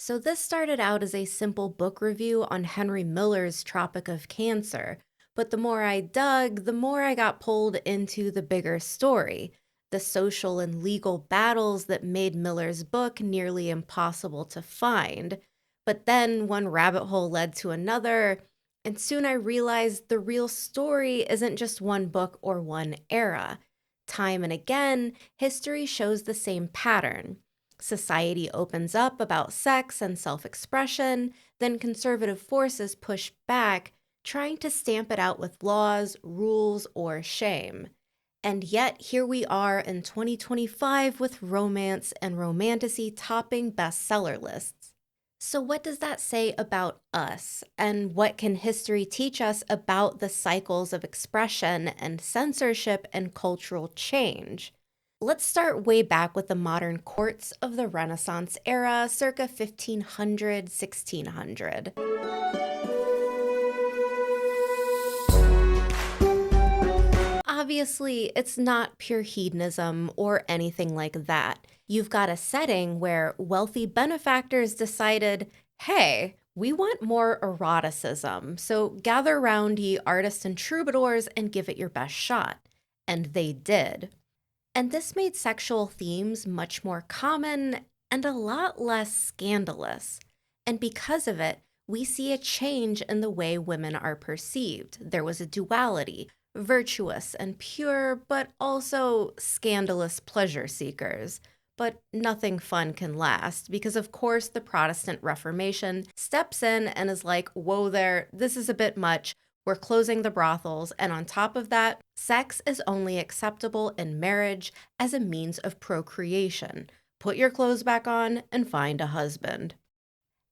So, this started out as a simple book review on Henry Miller's Tropic of Cancer, but the more I dug, the more I got pulled into the bigger story, the social and legal battles that made Miller's book nearly impossible to find. But then one rabbit hole led to another, and soon I realized the real story isn't just one book or one era. Time and again, history shows the same pattern. Society opens up about sex and self expression, then conservative forces push back, trying to stamp it out with laws, rules, or shame. And yet, here we are in 2025 with romance and romantasy topping bestseller lists. So, what does that say about us? And what can history teach us about the cycles of expression and censorship and cultural change? Let's start way back with the modern courts of the Renaissance era, circa 1500, 1600. Obviously, it's not pure hedonism or anything like that. You've got a setting where wealthy benefactors decided, hey, we want more eroticism, so gather round ye artists and troubadours and give it your best shot. And they did. And this made sexual themes much more common and a lot less scandalous. And because of it, we see a change in the way women are perceived. There was a duality, virtuous and pure, but also scandalous pleasure seekers. But nothing fun can last because, of course, the Protestant Reformation steps in and is like, whoa there, this is a bit much. We're closing the brothels, and on top of that, sex is only acceptable in marriage as a means of procreation. Put your clothes back on and find a husband.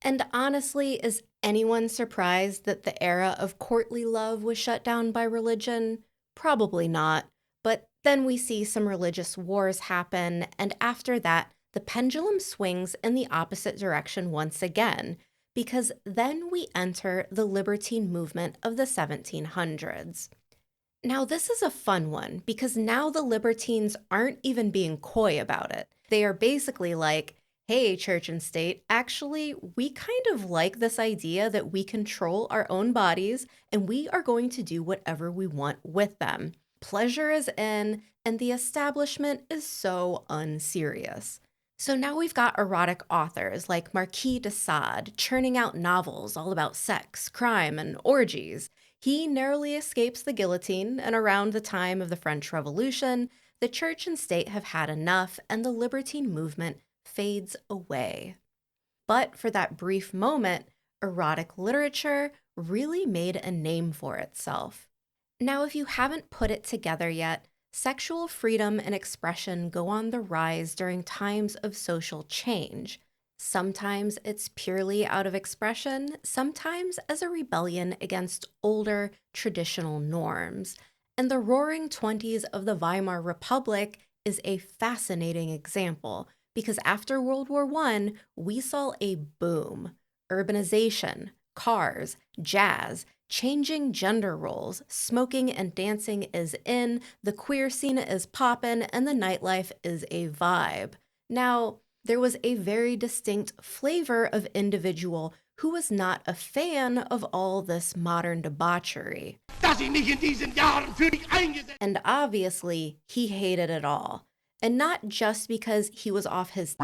And honestly, is anyone surprised that the era of courtly love was shut down by religion? Probably not. But then we see some religious wars happen, and after that, the pendulum swings in the opposite direction once again, because then we enter the Libertine Movement of the 1700s. Now, this is a fun one because now the libertines aren't even being coy about it. They are basically like, hey, church and state, actually, we kind of like this idea that we control our own bodies and we are going to do whatever we want with them. Pleasure is in, and the establishment is so unserious. So now we've got erotic authors like Marquis de Sade churning out novels all about sex, crime, and orgies. He narrowly escapes the guillotine, and around the time of the French Revolution, the church and state have had enough, and the libertine movement fades away. But for that brief moment, erotic literature really made a name for itself. Now, if you haven't put it together yet, sexual freedom and expression go on the rise during times of social change. Sometimes it's purely out of expression, sometimes as a rebellion against older, traditional norms. And the roaring 20s of the Weimar Republic is a fascinating example because after World War I, we saw a boom. Urbanization, cars, jazz, changing gender roles, smoking and dancing is in, the queer scene is poppin', and the nightlife is a vibe. Now, there was a very distinct flavor of individual who was not a fan of all this modern debauchery. And obviously, he hated it all. And not just because he was off his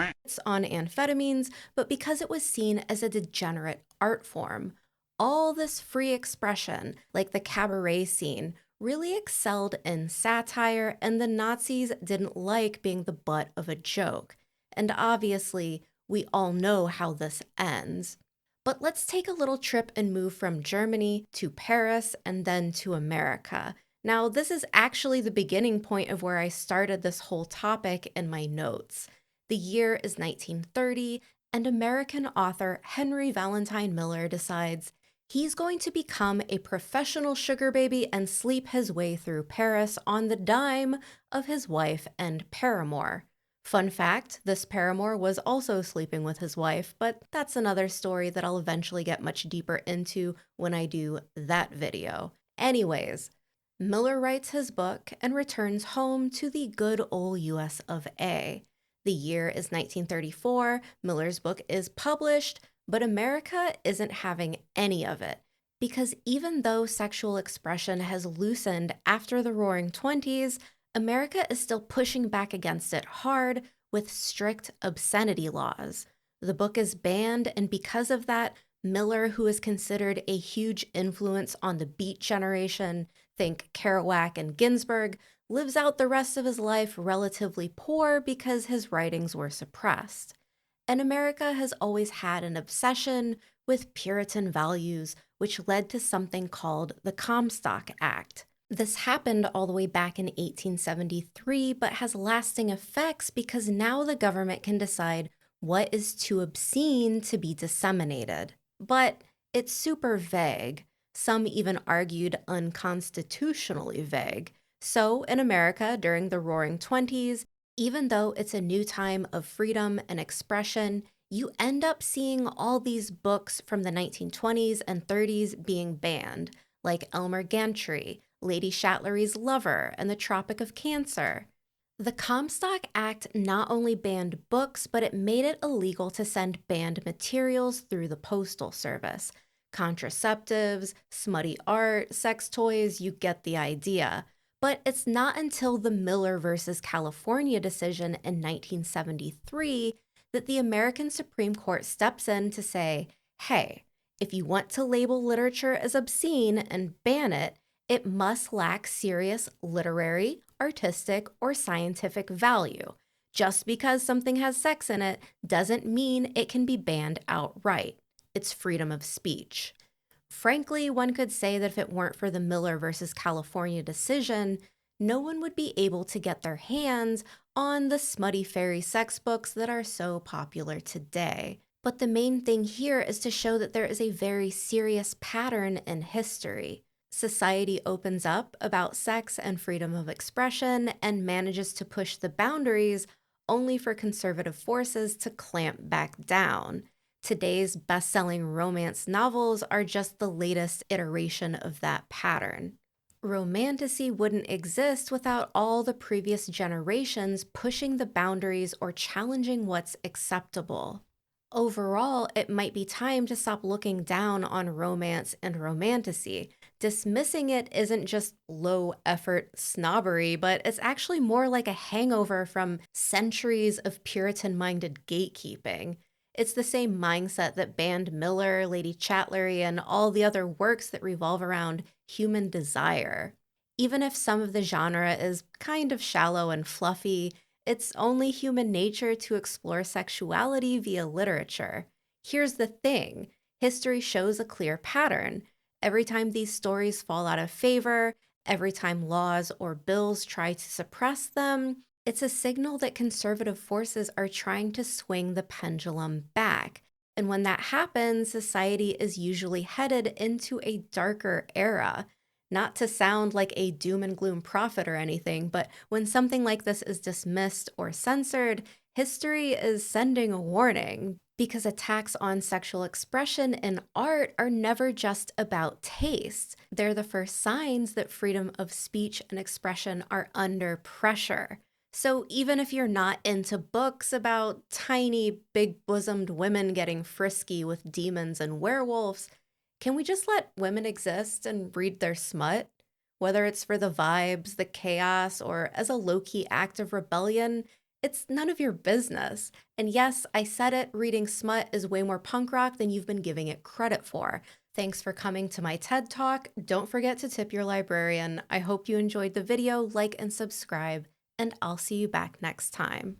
on amphetamines, but because it was seen as a degenerate art form. All this free expression, like the cabaret scene, really excelled in satire, and the Nazis didn't like being the butt of a joke. And obviously, we all know how this ends. But let's take a little trip and move from Germany to Paris and then to America. Now, this is actually the beginning point of where I started this whole topic in my notes. The year is 1930, and American author Henry Valentine Miller decides he's going to become a professional sugar baby and sleep his way through Paris on the dime of his wife and paramour. Fun fact, this paramour was also sleeping with his wife, but that's another story that I'll eventually get much deeper into when I do that video. Anyways, Miller writes his book and returns home to the good old US of A. The year is 1934, Miller's book is published, but America isn't having any of it. Because even though sexual expression has loosened after the Roaring Twenties, America is still pushing back against it hard with strict obscenity laws. The book is banned, and because of that, Miller, who is considered a huge influence on the Beat generation, think Kerouac and Ginsberg, lives out the rest of his life relatively poor because his writings were suppressed. And America has always had an obsession with Puritan values, which led to something called the Comstock Act. This happened all the way back in 1873, but has lasting effects because now the government can decide what is too obscene to be disseminated. But it's super vague. Some even argued unconstitutionally vague. So, in America during the Roaring Twenties, even though it's a new time of freedom and expression, you end up seeing all these books from the 1920s and 30s being banned, like Elmer Gantry, Lady Chatterley's Lover, and the Tropic of Cancer. The Comstock Act not only banned books, but it made it illegal to send banned materials through the Postal Service. Contraceptives, smutty art, sex toys, you get the idea. But it's not until the Miller versus California decision in 1973 that the American Supreme Court steps in to say, hey, if you want to label literature as obscene and ban it, it must lack serious literary, artistic, or scientific value. Just because something has sex in it doesn't mean it can be banned outright. It's freedom of speech. Frankly, one could say that if it weren't for the Miller versus California decision, no one would be able to get their hands on the smutty fairy sex books that are so popular today. But the main thing here is to show that there is a very serious pattern in history. Society opens up about sex and freedom of expression and manages to push the boundaries only for conservative forces to clamp back down. Today's best-selling romance novels are just the latest iteration of that pattern. Romantasy wouldn't exist without all the previous generations pushing the boundaries or challenging what's acceptable. Overall, it might be time to stop looking down on romance and romantasy. Dismissing it isn't just low-effort snobbery, but it's actually more like a hangover from centuries of Puritan-minded gatekeeping. It's the same mindset that banned Miller, Lady Chatterley, and all the other works that revolve around human desire. Even if some of the genre is kind of shallow and fluffy, it's only human nature to explore sexuality via literature. Here's the thing, history shows a clear pattern. Every time these stories fall out of favor, every time laws or bills try to suppress them, it's a signal that conservative forces are trying to swing the pendulum back. And when that happens, society is usually headed into a darker era. Not to sound like a doom and gloom prophet or anything, but when something like this is dismissed or censored, history is sending a warning, because attacks on sexual expression in art are never just about taste. They're the first signs that freedom of speech and expression are under pressure. So even if you're not into books about tiny, big-bosomed women getting frisky with demons and werewolves, can we just let women exist and read their smut? Whether it's for the vibes, the chaos, or as a low-key act of rebellion, it's none of your business. And yes, I said it, reading smut is way more punk rock than you've been giving it credit for. Thanks for coming to my TED Talk. Don't forget to tip your librarian. I hope you enjoyed the video, like and subscribe, and I'll see you back next time.